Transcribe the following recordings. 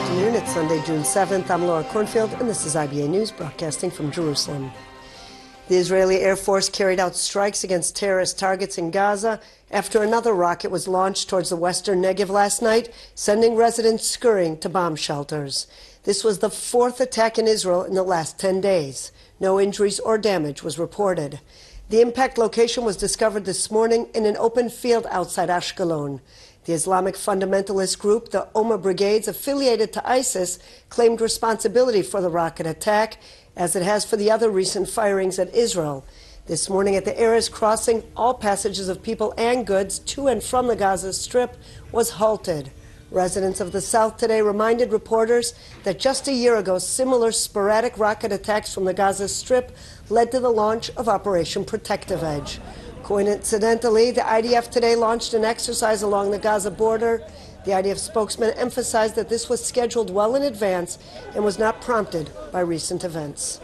afternoon. It's Sunday, June 7th. I'm Laura Cornfield, and this is IBA News, broadcasting from Jerusalem. The Israeli Air Force carried out strikes against terrorist targets in Gaza after another rocket was launched towards the western Negev last night, sending residents scurrying to bomb shelters. This was the fourth attack in Israel in the last 10 days. No injuries or damage was reported. The impact location was discovered this morning in an open field outside Ashkelon. The Islamic fundamentalist group, the Omar Brigades, affiliated to ISIS, claimed responsibility for the rocket attack, as it has for the other recent firings at Israel. This morning at the Erez crossing, all passages of people and goods to and from the Gaza Strip was halted. Residents of the South today reminded reporters that just a year ago, similar sporadic rocket attacks from the Gaza Strip led to the launch of Operation Protective Edge. Coincidentally, the IDF today launched an exercise along the Gaza border. The IDF spokesman emphasized that this was scheduled well in advance and was not prompted by recent events.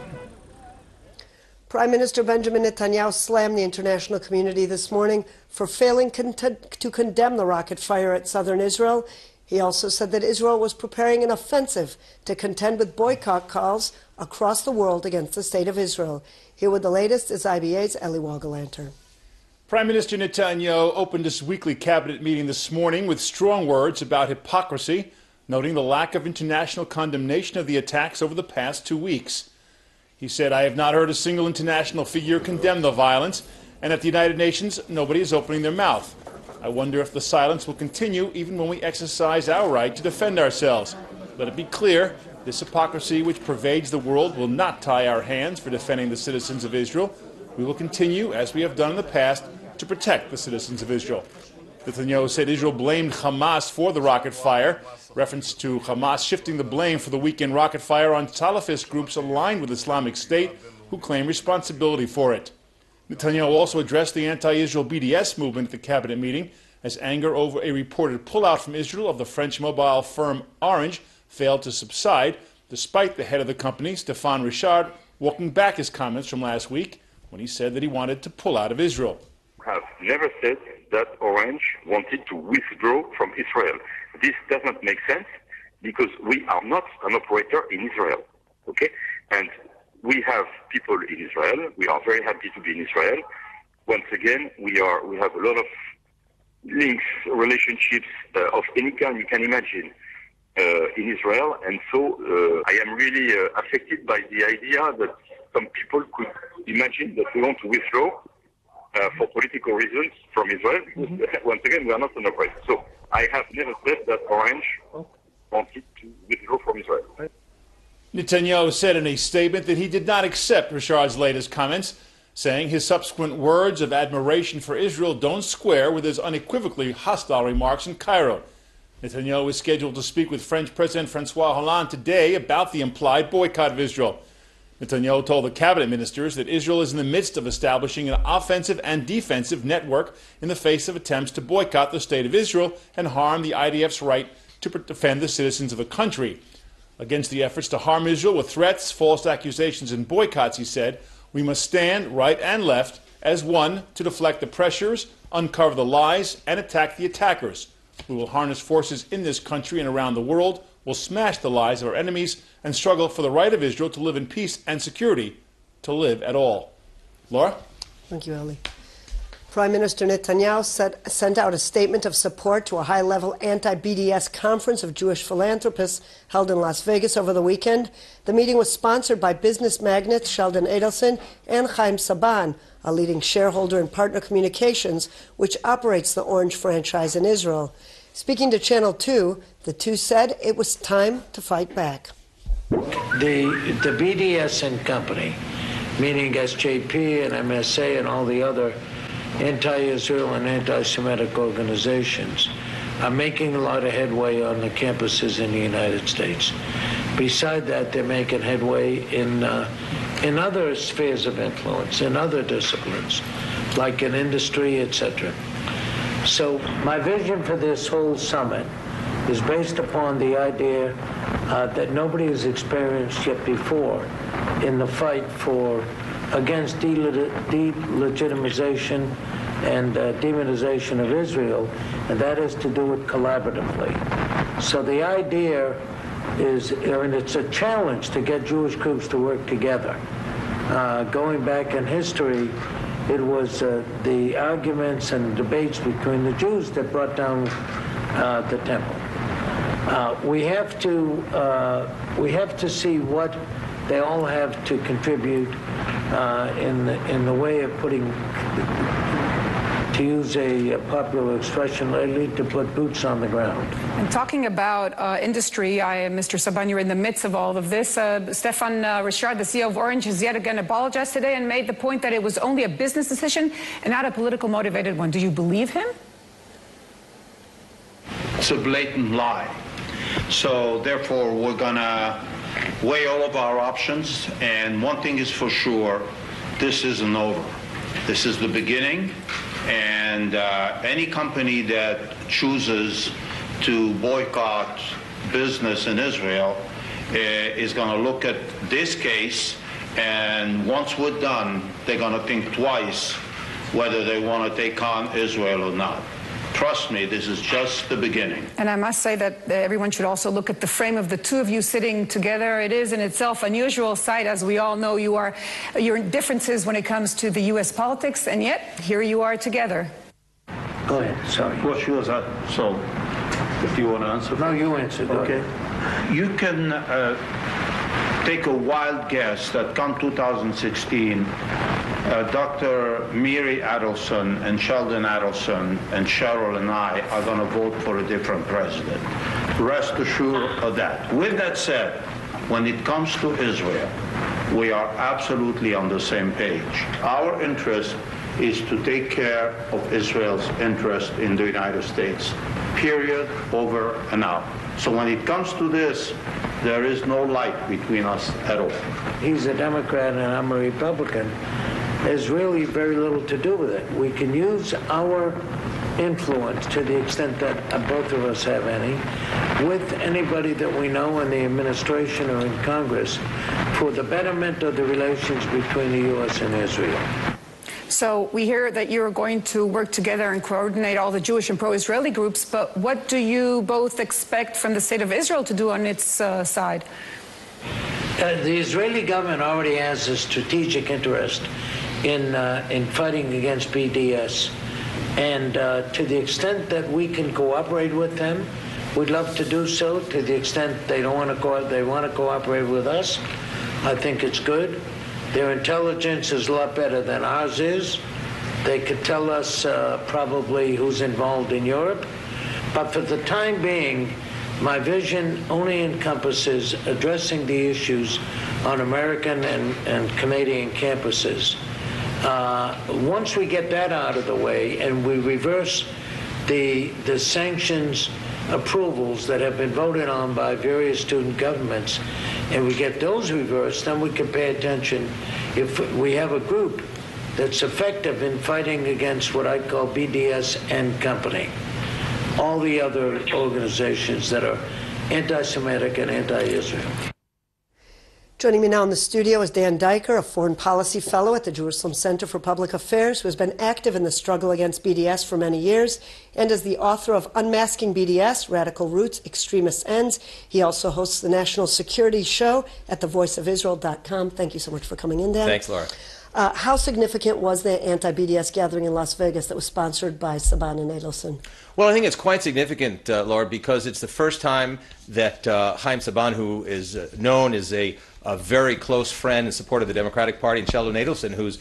Prime Minister Benjamin Netanyahu slammed the international community this morning for failing to condemn the rocket fire at southern Israel. He also said that Israel was preparing an offensive to contend with boycott calls across the world against the state of Israel. Here with the latest is IBA's Eli Wagalanter. Prime Minister Netanyahu opened his weekly cabinet meeting this morning with strong words about hypocrisy, noting the lack of international condemnation of the attacks over the past 2 weeks. He said, "I have not heard a single international figure condemn the violence, and at the United Nations, nobody is opening their mouth. I wonder if the silence will continue even when we exercise our right to defend ourselves. Let it be clear, this hypocrisy which pervades the world will not tie our hands for defending the citizens of Israel. We will continue, as we have done in the past, to protect the citizens of Israel." Netanyahu said Israel blamed Hamas for the rocket fire, reference to Hamas shifting the blame for the weekend rocket fire on Salafist groups aligned with Islamic State who claim responsibility for it. Netanyahu also addressed the anti-Israel BDS movement at the cabinet meeting as anger over a reported pullout from Israel of the French mobile firm Orange failed to subside, despite the head of the company, Stéphane Richard, walking back his comments from last week when he said that he wanted to pull out of Israel. Have never said that Orange wanted to withdraw from Israel. This does not make sense because we are not an operator in Israel, okay? And we have people in Israel. We are very happy to be in Israel. Once again, we have a lot of links, relationships of any kind you can imagine in Israel. And so I am really affected by the idea that some people could imagine that we want to withdraw for political reasons from Israel, because once again, we are not an operator. So I have never said that Orange wanted to withdraw from Israel. Netanyahu said in a statement that he did not accept Richard's latest comments, saying his subsequent words of admiration for Israel don't square with his unequivocally hostile remarks in Cairo. Netanyahu is scheduled to speak with French President François Hollande today about the implied boycott of Israel. Netanyahu told the cabinet ministers that Israel is in the midst of establishing an offensive and defensive network in the face of attempts to boycott the state of Israel and harm the IDF's right to defend the citizens of the country. Against the efforts to harm Israel with threats, false accusations, and boycotts, he said, we must stand right and left as one to deflect the pressures, uncover the lies, and attack the attackers. We will harness forces in this country and around the world, will smash the lies of our enemies, and struggle for the right of Israel to live in peace and security, to live at all. Laura? Thank you, Eli. Prime Minister Netanyahu sent out a statement of support to a high-level anti-BDS conference of Jewish philanthropists held in Las Vegas over the weekend. The meeting was sponsored by business magnates Sheldon Adelson and Chaim Saban, a leading shareholder in Partner Communications, which operates the Orange franchise in Israel. Speaking to Channel 2, the two said it was time to fight back. The BDS and company, meaning SJP and MSA and all the other anti-Israel and anti-Semitic organizations, are making a lot of headway on the campuses in the United States. Beside that, they're making headway in other spheres of influence, in other disciplines, like in industry, etc. So my vision for this whole summit is based upon the idea that nobody has experienced yet before in the fight against delegitimization and demonization of Israel, and that is to do it collaboratively. So the idea and it's a challenge to get Jewish groups to work together. Going back in history, it was the arguments and debates between the Jews that brought down the temple. We have to see what they all have to contribute in the way of putting, to use a popular expression lately, to put boots on the ground. And talking about industry, Mr. Saban, you're in the midst of all of this. Stefan Richard, the CEO of Orange, has yet again apologized today and made the point that it was only a business decision and not a political motivated one. Do you believe him? It's a blatant lie. So therefore, we're going to weigh all of our options. And one thing is for sure, this isn't over. This is the beginning. And any company that chooses to boycott business in Israel is going to look at this case. And once we're done, they're going to think twice whether they want to take on Israel or not. Trust me, this is just the beginning. And I must say that everyone should also look at the frame of the two of you sitting together. It is in itself an unusual sight. As we all know, your differences when it comes to the U.S. politics, and yet here you are together. Go ahead, sorry. Well, sure. So, if you want to answer. No, you answer. Okay. You can take a wild guess that come 2016, Dr. Miri Adelson and Sheldon Adelson and Cheryl and I are going to vote for a different president. Rest assured of that. With that said, when it comes to Israel, we are absolutely on the same page. Our interest is to take care of Israel's interest in the United States, period, over and out. So when it comes to this, there is no light between us at all. He's a Democrat and I'm a Republican. There's really very little to do with it. We can use our influence to the extent that both of us have any, with anybody that we know in the administration or in Congress for the betterment of the relations between the U.S. and Israel. So we hear that you're going to work together and coordinate all the Jewish and pro-Israeli groups, but what do you both expect from the state of Israel to do on its side? The Israeli government already has a strategic interest in fighting against BDS. And to the extent that we can cooperate with them, we'd love to do so. To the extent they don't want to they want to cooperate with us, I think it's good. Their intelligence is a lot better than ours is. They could tell us probably who's involved in Europe. But for the time being, my vision only encompasses addressing the issues on American and Canadian campuses. Once we get that out of the way and we reverse the sanctions approvals that have been voted on by various student governments, and we get those reversed, then we can pay attention if we have a group that's effective in fighting against what I call BDS and company. All the other organizations that are anti-Semitic and anti-Israel. Joining me now in the studio is Dan Diker, a foreign policy fellow at the Jerusalem Center for Public Affairs, who has been active in the struggle against BDS for many years, and is the author of Unmasking BDS, Radical Roots, Extremist Ends. He also hosts the National Security Show at thevoiceofisrael.com. Thank you so much for coming in, Dan. Thanks, Laura. How significant was the anti-BDS gathering in Las Vegas that was sponsored by Saban and Adelson? Well, I think it's quite significant, Laura, because it's the first time that Chaim Saban, who is known as a very close friend and supporter of the Democratic Party, and Sheldon Adelson, who's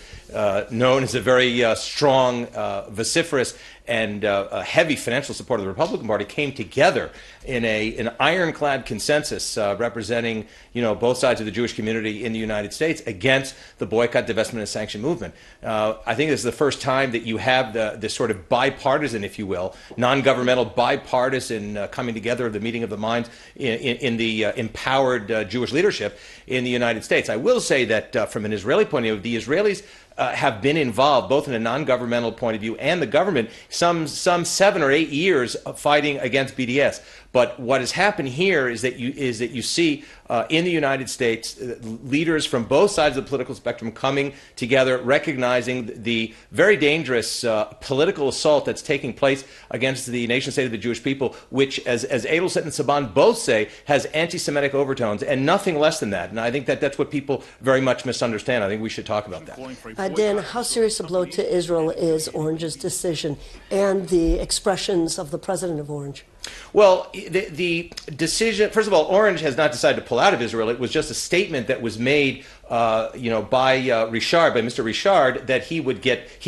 known as a very strong, vociferous, and a heavy financial supporter of the Republican Party, came together in an ironclad consensus representing, both sides of the Jewish community in the United States against the boycott, divestment, and sanction movement. I think this is the first time that you have this sort of bipartisan, if you will, non-governmental bipartisan coming together of the meeting of the minds in the empowered Jewish leadership in the United States. I will say that from an Israeli point of view, the Israelis have been involved, both in a non-governmental point of view and the government, some 7 or 8 years of fighting against BDS. But what has happened here is that you see in the United States leaders from both sides of the political spectrum coming together, recognizing the very dangerous political assault that's taking place against the nation state of the Jewish people, which, as Edelstedt and Saban both say, has anti-Semitic overtones and nothing less than that. And I think that that's what people very much misunderstand. I think we should talk about that. Dan, how serious a blow to Israel is Orange's decision and the expressions of the president of Orange? Well, the decision, first of all, Orange has not decided to pull out of Israel. It was just a statement that was made by Mr. Richard, that he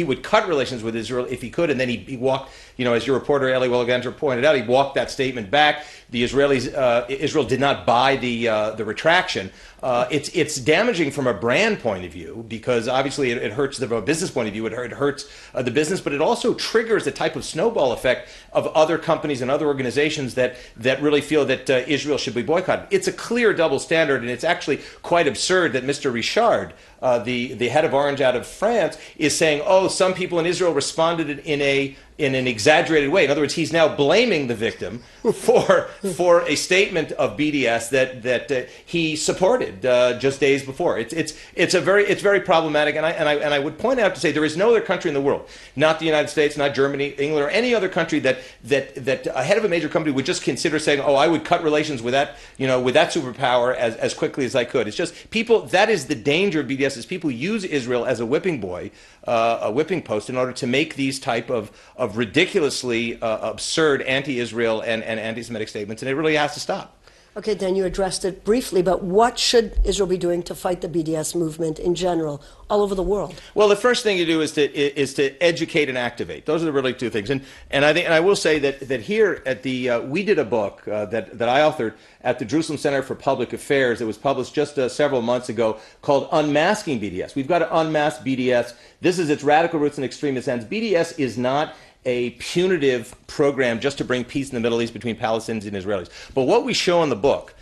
would cut relations with Israel if he could, and then he walked, as your reporter Eli Welliganter pointed out, he walked that statement back. The Israelis, Israel did not buy the retraction. It's damaging from a brand point of view, because obviously it hurts from a business point of view. It hurts the business, but it also triggers a type of snowball effect of other companies and other organizations that really feel that Israel should be boycotted. It's a clear double standard, and it's actually quite absurd that Mr. Richard, the head of Orange out of France, is saying, oh, some people in Israel responded in an exaggerated way. In other words, he's now blaming the victim for a statement of BDS that he supported just days before. It's very problematic, and I would point out to say there is no other country in the world, not the United States, not Germany, England, or any other country that a head of a major company would just consider saying, oh, I would cut relations with that superpower as quickly as I could. It's just people. That is the danger of BDS. Is people use Israel as a whipping boy, a whipping post, in order to make these type of ridiculously absurd anti-Israel and anti-Semitic statements, and it really has to stop. Okay, Dan, you addressed it briefly, but what should Israel be doing to fight the BDS movement in general all over the world? Well, the first thing you do is to educate and activate. Those are the really two things. And I will say that here at the we did a book that I authored at the Jerusalem Center for Public Affairs. It was published just several months ago, called Unmasking BDS. We've got to unmask BDS. This is its radical roots and extremist ends. BDS is not a punitive program just to bring peace in the Middle East between Palestinians and Israelis. But what we show in the book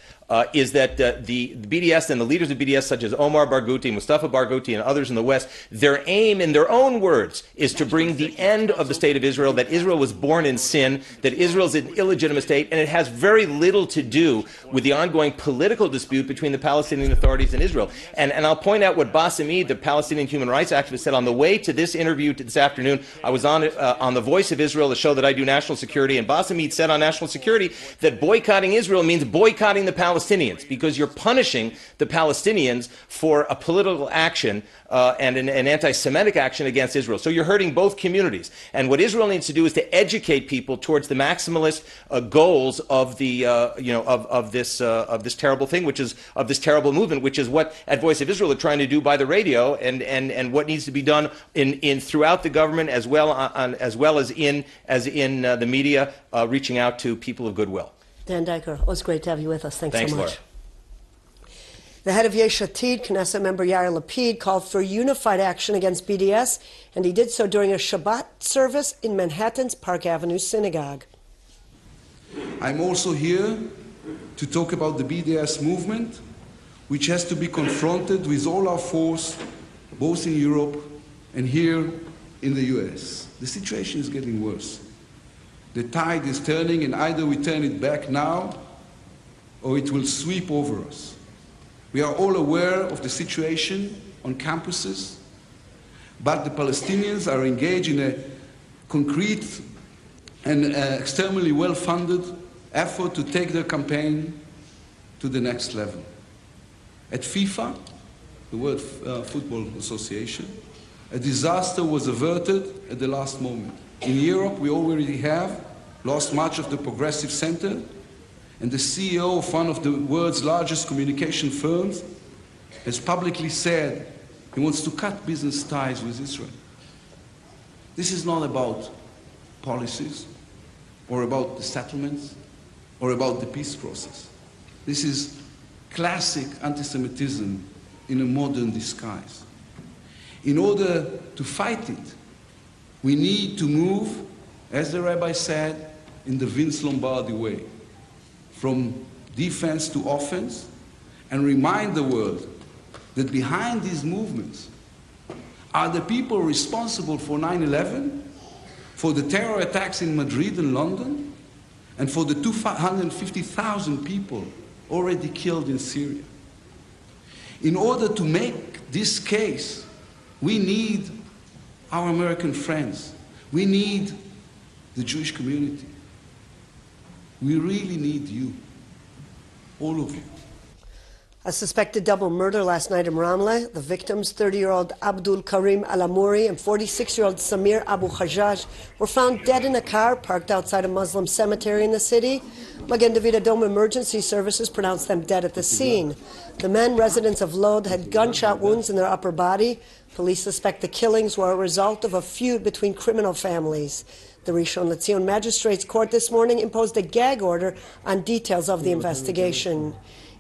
is that the BDS and the leaders of BDS, such as Omar Barghouti, Mustafa Barghouti, and others in the West, their aim, in their own words, is to bring the end of the state of Israel, that Israel was born in sin, that Israel is an illegitimate state, and it has very little to do with the ongoing political dispute between the Palestinian authorities and Israel. And I'll point out what Bassem Eid, the Palestinian human rights activist, said on the way to this interview this afternoon. I was on The Voice of Israel, the show that I do, National Security, and Bassem Eid said on National Security that boycotting Israel means boycotting the Palestinians, because you're punishing the Palestinians for a political action and an anti-Semitic action against Israel. So you're hurting both communities. And what Israel needs to do is to educate people towards the maximalist goals of the of this terrible thing, which is of this terrible movement, which is what at Voice of Israel are trying to do by the radio, and what needs to be done in throughout the government as well as in the media, reaching out to people of goodwill. Dan Diker, it was great to have you with us. Thanks so much. Laura. The head of Yesh Atid, Knesset member Yair Lapid, called for unified action against BDS, and he did so during a Shabbat service in Manhattan's Park Avenue Synagogue. I'm also here to talk about the BDS movement, which has to be confronted with all our force, both in Europe and here in the US. The situation is getting worse. The tide is turning, and either we turn it back now or it will sweep over us. We are all aware of the situation on campuses, but the Palestinians are engaged in a concrete and extremely well-funded effort to take their campaign to the next level. At FIFA, the World Football Association, a disaster was averted at the last moment. In Europe, we already have lost much of the progressive center, and the CEO of one of the world's largest communication firms has publicly said he wants to cut business ties with Israel. This is not about policies, or about the settlements, or about the peace process. This is classic anti-Semitism in a modern disguise. In order to fight it, we need to move, as the rabbi said, in the Vince Lombardi way, from defense to offense, and remind the world that behind these movements are the people responsible for 9/11, for the terror attacks in Madrid and London, and for the 250,000 people already killed in Syria. In order to make this case, we need our American friends. We need the Jewish community. We really need you, all of you. A suspected double murder last night in Ramleh. The victims, 30-year-old Abdul Karim Al-Amouri and 46-year-old Samir Abu Hajjaj, were found dead in a car parked outside a Muslim cemetery in the city. Magen David Adom Emergency Services pronounced them dead at the scene. The men, residents of Lod, had gunshot wounds in their upper body. Police suspect the killings were a result of a feud between criminal families. The Rishon LeZion Magistrates Court this morning imposed a gag order on details of the investigation.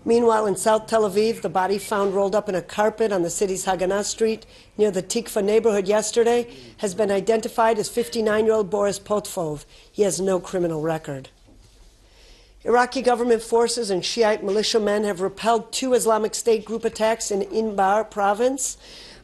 Meanwhile, in South Tel Aviv, the body found rolled up in a carpet on the city's Haganah Street near the Tikva neighborhood yesterday has been identified as 59-year-old Boris Potvov. He has no criminal record. Iraqi government forces and Shiite militiamen have repelled 2 Islamic State group attacks in Anbar province.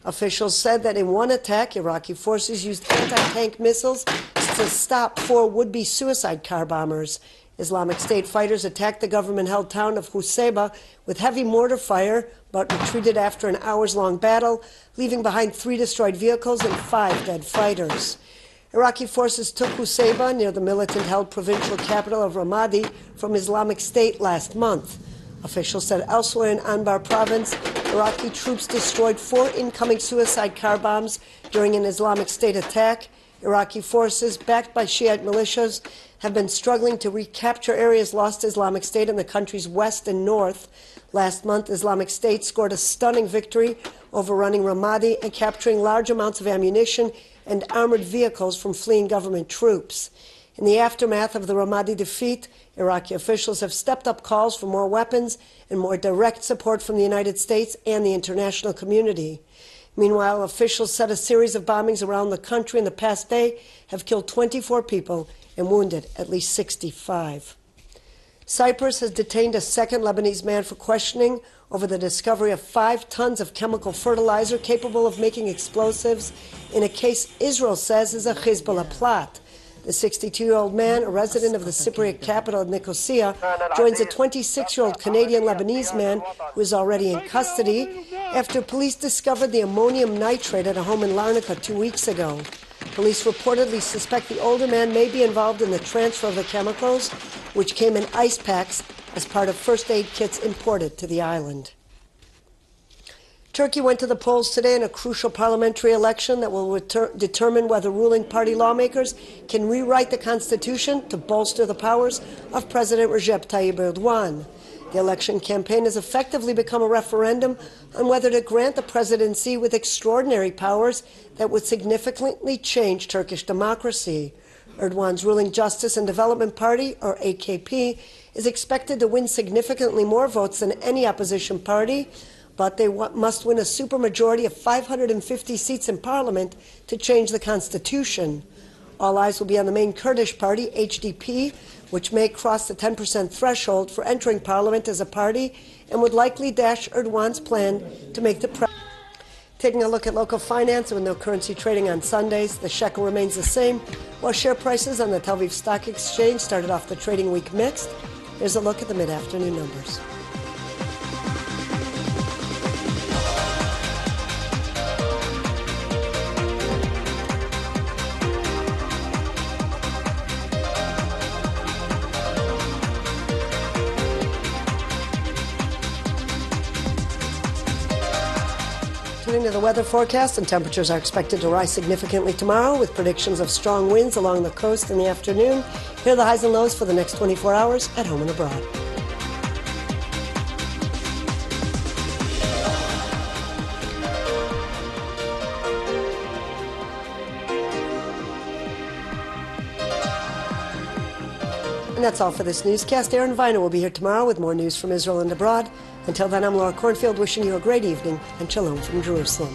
Officials said that in one attack, Iraqi forces used anti-tank missiles to stop 4 would-be suicide car bombers. Islamic State fighters attacked the government-held town of Husayba with heavy mortar fire, but retreated after an hours-long battle, leaving behind 3 destroyed vehicles and 5 dead fighters. Iraqi forces took Husayba, near the militant-held provincial capital of Ramadi, from Islamic State last month. Officials said elsewhere in Anbar province, Iraqi troops destroyed 4 incoming suicide car bombs during an Islamic State attack. Iraqi forces, backed by Shiite militias, have been struggling to recapture areas lost to Islamic State in the country's west and north. Last month, Islamic State scored a stunning victory, overrunning Ramadi and capturing large amounts of ammunition and armored vehicles from fleeing government troops. In the aftermath of the Ramadi defeat, Iraqi officials have stepped up calls for more weapons and more direct support from the United States and the international community. Meanwhile, officials said a series of bombings around the country in the past day have killed 24 people and wounded at least 65. Cyprus has detained a second Lebanese man for questioning over the discovery of 5 tons of chemical fertilizer capable of making explosives in a case Israel says is a Hezbollah plot. The 62-year-old man, a resident of the Cypriot capital of Nicosia, joins a 26-year-old Canadian-Lebanese man who is already in custody after police discovered the ammonium nitrate at a home in Larnaca 2 weeks ago. Police reportedly suspect the older man may be involved in the transfer of the chemicals, which came in ice packs as part of first aid kits imported to the island. Turkey went to the polls today in a crucial parliamentary election that will determine whether ruling party lawmakers can rewrite the constitution to bolster the powers of President Recep Tayyip Erdogan. The election campaign has effectively become a referendum on whether to grant the presidency with extraordinary powers that would significantly change Turkish democracy. Erdogan's ruling Justice and Development Party, or AKP, is expected to win significantly more votes than any opposition party, but they must win a supermajority of 550 seats in parliament to change the constitution. All eyes will be on the main Kurdish party, HDP, which may cross the 10% threshold for entering parliament as a party and would likely dash Erdogan's plan to make the president. Taking a look at local finance, with no currency trading on Sundays, the shekel remains the same, while share prices on the Tel Aviv Stock Exchange started off the trading week mixed. Here's a look at the mid-afternoon numbers. Turning to the weather forecast, and temperatures are expected to rise significantly tomorrow with predictions of strong winds along the coast in the afternoon. Here are the highs and lows for the next 24 hours at home and abroad. And that's all for this newscast. Aaron Viner will be here tomorrow with more news from Israel and abroad. Until then, I'm Laura Cornfield wishing you a great evening and shalom from Jerusalem.